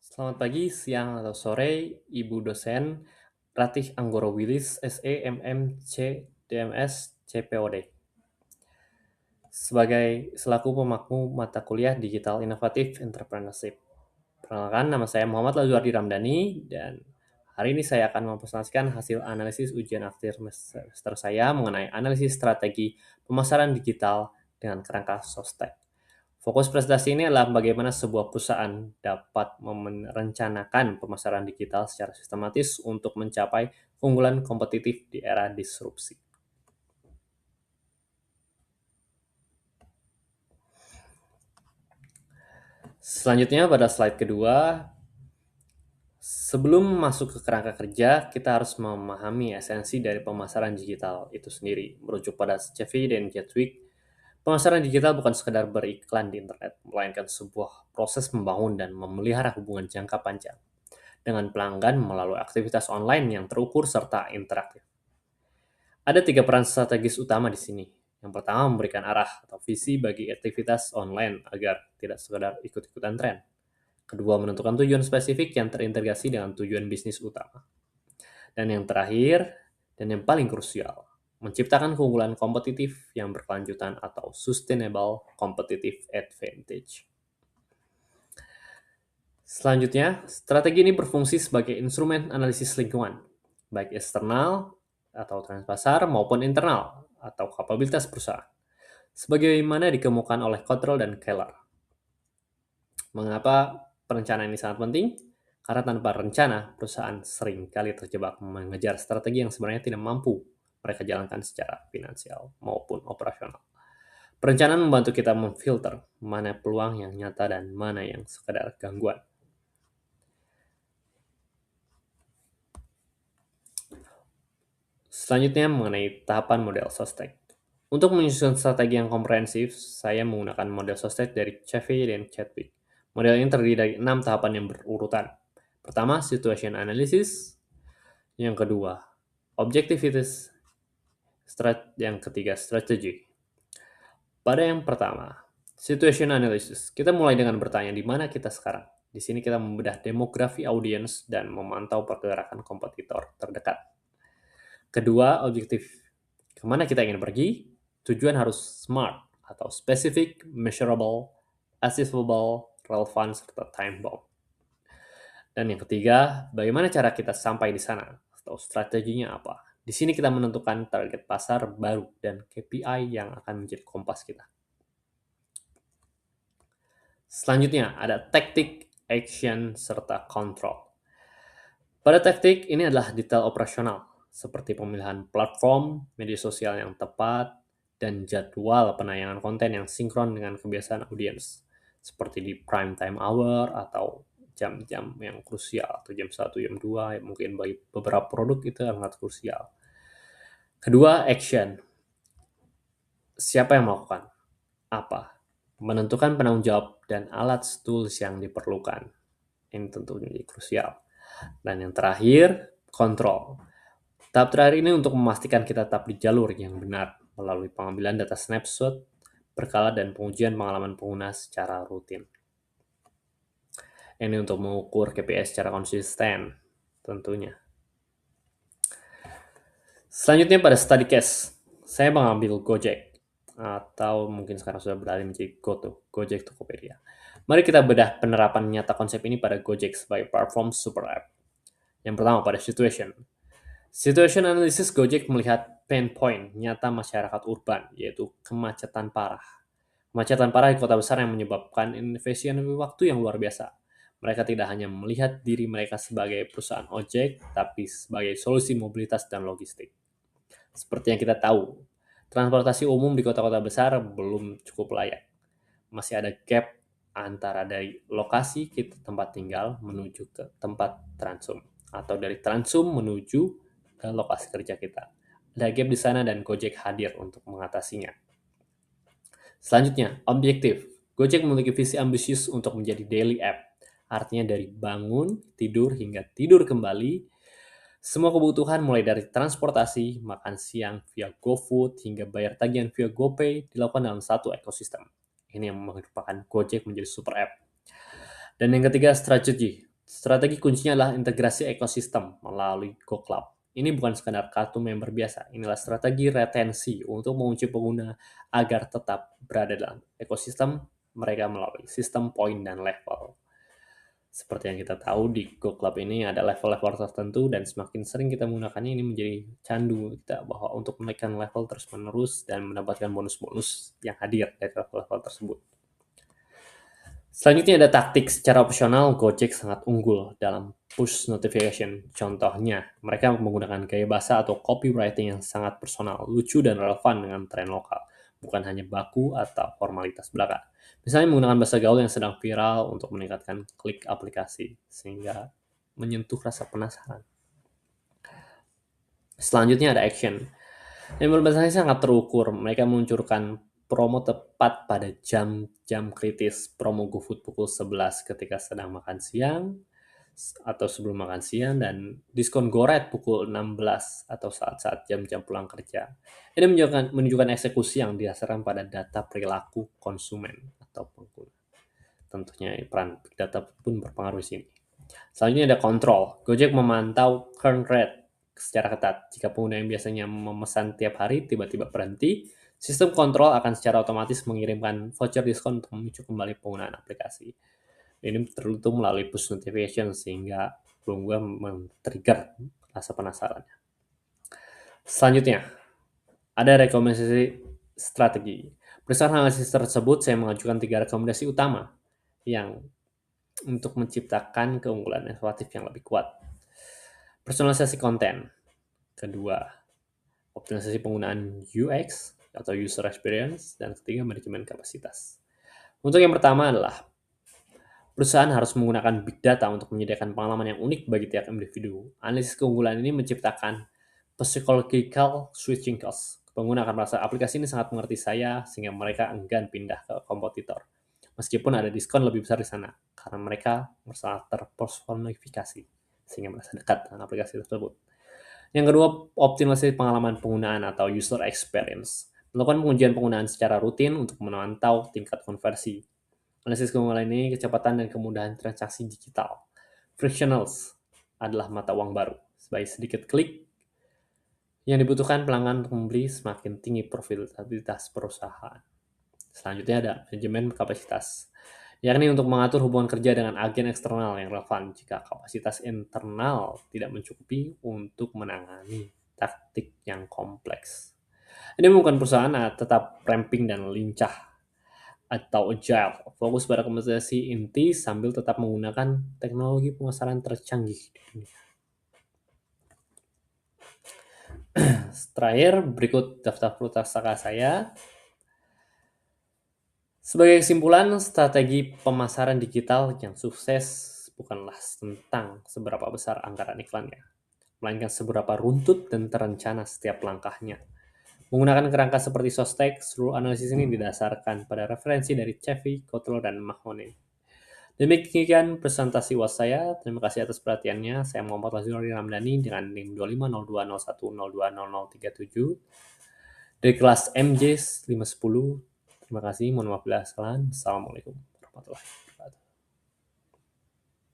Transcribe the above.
Selamat pagi, siang, atau sore, Ibu dosen Ratih Anggoro Wilis, SE, MM, DMS, CPOD. Selaku pemaku mata kuliah Digital Inovatif Entrepreneurship. Perkenalkan, nama saya Muhammad Lazuardi Ramdhani, dan hari ini saya akan mempresentasikan hasil analisis ujian akhir semester saya mengenai analisis strategi pemasaran digital dengan kerangka Sostek. Fokus presentasi ini adalah bagaimana sebuah perusahaan dapat merencanakan pemasaran digital secara sistematis untuk mencapai keunggulan kompetitif di era disrupsi. Selanjutnya pada slide kedua, sebelum masuk ke kerangka kerja, kita harus memahami esensi dari pemasaran digital itu sendiri. Merujuk pada Chevy dan Chadwick, pemasaran digital bukan sekedar beriklan di internet, melainkan sebuah proses membangun dan memelihara hubungan jangka panjang dengan pelanggan melalui aktivitas online yang terukur serta interaktif. Ada 3 peran strategis utama di sini. Yang pertama, memberikan arah atau visi bagi aktivitas online agar tidak sekedar ikut-ikutan tren. Kedua, menentukan tujuan spesifik yang terintegrasi dengan tujuan bisnis utama. Dan yang terakhir, dan yang paling krusial, menciptakan keunggulan kompetitif yang berkelanjutan atau sustainable competitive advantage. Selanjutnya, strategi ini berfungsi sebagai instrumen analisis lingkungan, baik eksternal atau tren pasar maupun internal atau kapabilitas perusahaan, sebagaimana dikemukakan oleh Cottrell dan Keller. Mengapa perencanaan ini sangat penting? Karena tanpa rencana, perusahaan seringkali terjebak mengejar strategi yang sebenarnya tidak mampu mereka jalankan secara finansial maupun operasional. Perencanaan membantu kita memfilter mana peluang yang nyata dan mana yang sekedar gangguan. Selanjutnya mengenai tahapan model Sostek. Untuk menyusun strategi yang komprehensif, saya menggunakan model Sostek dari Chevy dan Chadwick. Model ini terdiri dari 6 tahapan yang berurutan. Pertama, situation analysis. Yang kedua, objectivities. Yang ketiga, strategi. Pada yang pertama, situation analysis, kita mulai dengan bertanya di mana kita sekarang. Di sini kita membedah demografi audiens dan memantau pergerakan kompetitor terdekat. Kedua, objektif. Kemana kita ingin pergi? Tujuan harus smart atau specific, measurable, achievable, relevant, serta time-bound. Dan yang ketiga, bagaimana cara kita sampai di sana? Atau strateginya apa? Di sini kita menentukan target pasar baru dan KPI yang akan menjadi kompas kita. Selanjutnya, ada taktik, action, serta kontrol. Pada taktik, ini adalah detail operasional, seperti pemilihan platform, media sosial yang tepat, dan jadwal penayangan konten yang sinkron dengan kebiasaan audiens, seperti di prime time hour atau jam-jam yang krusial, atau jam 1, jam 2, mungkin bagi beberapa produk itu sangat krusial. Kedua, action. Siapa yang melakukan? Apa? Menentukan penanggung jawab dan alat tools yang diperlukan. Ini tentu menjadi krusial. Dan yang terakhir, kontrol. Tahap terakhir ini untuk memastikan kita tetap di jalur yang benar melalui pengambilan data snapshot berkala dan pengujian pengalaman pengguna secara rutin. Ini untuk mengukur KPI secara konsisten tentunya. Selanjutnya pada study case, saya mengambil Gojek atau mungkin sekarang sudah beralih menjadi Gojek Tokopedia. Mari kita bedah penerapan nyata konsep ini pada Gojek sebagai platform super app. Yang pertama pada situation. Situation analysis Gojek melihat pain point nyata masyarakat urban, yaitu kemacetan parah. Kemacetan parah di kota besar yang menyebabkan investasi waktu yang luar biasa. Mereka tidak hanya melihat diri mereka sebagai perusahaan ojek, tapi sebagai solusi mobilitas dan logistik. Seperti yang kita tahu, transportasi umum di kota-kota besar belum cukup layak. Masih ada gap antara dari lokasi kita tempat tinggal menuju ke tempat transum, atau dari transum menuju ke lokasi kerja kita. Ada gap di sana dan Gojek hadir untuk mengatasinya. Selanjutnya, objektif. Gojek memiliki visi ambisius untuk menjadi daily app. Artinya dari bangun, tidur, hingga tidur kembali, semua kebutuhan mulai dari transportasi, makan siang via GoFood, hingga bayar tagihan via GoPay dilakukan dalam satu ekosistem. Ini yang merupakan Gojek menjadi super app. Dan yang ketiga, strategi. Strategi kuncinya adalah integrasi ekosistem melalui GoClub. Ini bukan sekadar kartu member biasa, inilah strategi retensi untuk mengunci pengguna agar tetap berada dalam ekosistem mereka melalui sistem poin dan level. Seperti yang kita tahu di GoClub ini ada level-level tertentu dan semakin sering kita menggunakannya ini menjadi candu kita bahwa untuk menaikkan level terus-menerus dan mendapatkan bonus-bonus yang hadir dari level-level tersebut. Selanjutnya ada taktik secara opsional Gojek sangat unggul dalam push notification. Contohnya, mereka menggunakan gaya bahasa atau copywriting yang sangat personal, lucu dan relevan dengan tren lokal, bukan hanya baku atau formalitas belaka. Misalnya menggunakan bahasa gaul yang sedang viral untuk meningkatkan klik aplikasi, sehingga menyentuh rasa penasaran. Selanjutnya ada action. Yang berbahasa sangat terukur, mereka meluncurkan promo tepat pada jam-jam kritis, promo GoFood pukul 11 ketika sedang makan siang, atau sebelum makan siang, dan diskon goret pukul 16 atau saat-saat jam-jam pulang kerja. Ini menunjukkan eksekusi yang didasarkan pada data perilaku konsumen atau pengguna. Tentunya peran big data pun berpengaruh di sini. Selanjutnya ada kontrol. Gojek memantau churn rate secara ketat. Jika pengguna yang biasanya memesan tiap hari tiba-tiba berhenti, sistem kontrol akan secara otomatis mengirimkan voucher diskon untuk memicu kembali penggunaan aplikasi. Ini tertentu melalui push notification sehingga pengguna men-trigger rasa penasaran. Selanjutnya, ada rekomendasi strategi. Berdasarkan analisis tersebut, saya mengajukan 3 rekomendasi utama yang untuk menciptakan keunggulan relatif yang lebih kuat. Personalisasi konten. Kedua, optimalisasi penggunaan UX atau user experience. Dan ketiga, manajemen kapasitas. Untuk yang pertama adalah perusahaan harus menggunakan big data untuk menyediakan pengalaman yang unik bagi tiap individu. Analisis keunggulan ini menciptakan psychological switching cost. Pengguna akan merasa aplikasi ini sangat mengerti saya sehingga mereka enggan pindah ke kompetitor. Meskipun ada diskon lebih besar di sana, karena mereka merasa terpersonifikasi sehingga merasa dekat dengan aplikasi tersebut. Yang kedua, optimalisasi pengalaman penggunaan atau user experience. Melakukan pengujian penggunaan secara rutin untuk memantau tingkat konversi. Analisis keunggulan ini kecepatan dan kemudahan transaksi digital. Frictionless adalah mata uang baru. Sebagai sedikit klik yang dibutuhkan pelanggan untuk membeli, semakin tinggi profitabilitas perusahaan. Selanjutnya ada manajemen kapasitas, yakni untuk mengatur hubungan kerja dengan agen eksternal yang relevan jika kapasitas internal tidak mencukupi untuk menangani taktik yang kompleks. Ini bukan perusahaan tetap ramping dan lincah atau agile, fokus pada kompensasi inti sambil tetap menggunakan teknologi pemasaran tercanggih di dunia. Terakhir, berikut daftar pustaka saya. Sebagai kesimpulan, strategi pemasaran digital yang sukses bukanlah tentang seberapa besar anggaran iklannya, melainkan seberapa runtut dan terencana setiap langkahnya. Menggunakan kerangka seperti Sostek, seluruh analisis ini didasarkan pada referensi dari Chevy, Kotler, dan Mahoney. Demikian presentasi UAS saya. Terima kasih atas perhatiannya. Saya Muhammad Lazuri Ramdhani dengan NIM 250201020037 dari kelas MJ 510. Terima kasih. Mohon maaf bila kesalahan. Assalamualaikum warahmatullahi wabarakatuh.